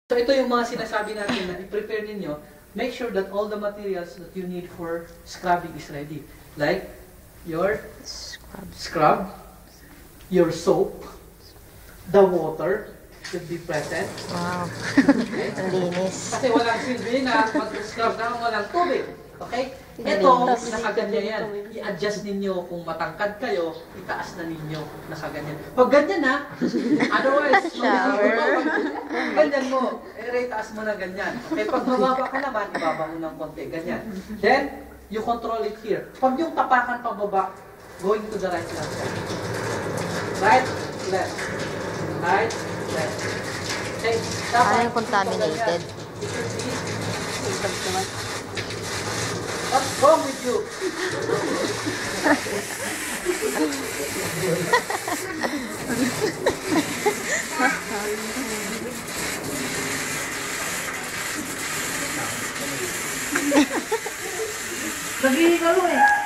So ito yung mga sinasabi natin na i-prepare ninyo. Make sure that all the materials that you need for scrubbing is ready. Like your scrub, your soap, the water should be present. Wow. Ang linis. Kasi walang silbi na mag-scrub na walang tubig. Okay? Ito, nakaganyan yan. I-adjust ninyo kung matangkad kayo, itaas na ninyo. Nakaganyan. Pag ganyan ha, otherwise, Shower. ganyan mo. Itaas mo na ganyan. Okay, pag mababa ka naman, ibaba mo ng konti. Ganyan. Then, you control it here. Pag yung tapakan pababa, going to the right left side. Right, left. Right, left. Okay, Parang contaminated. What's wrong with you? Nagiging ano eh.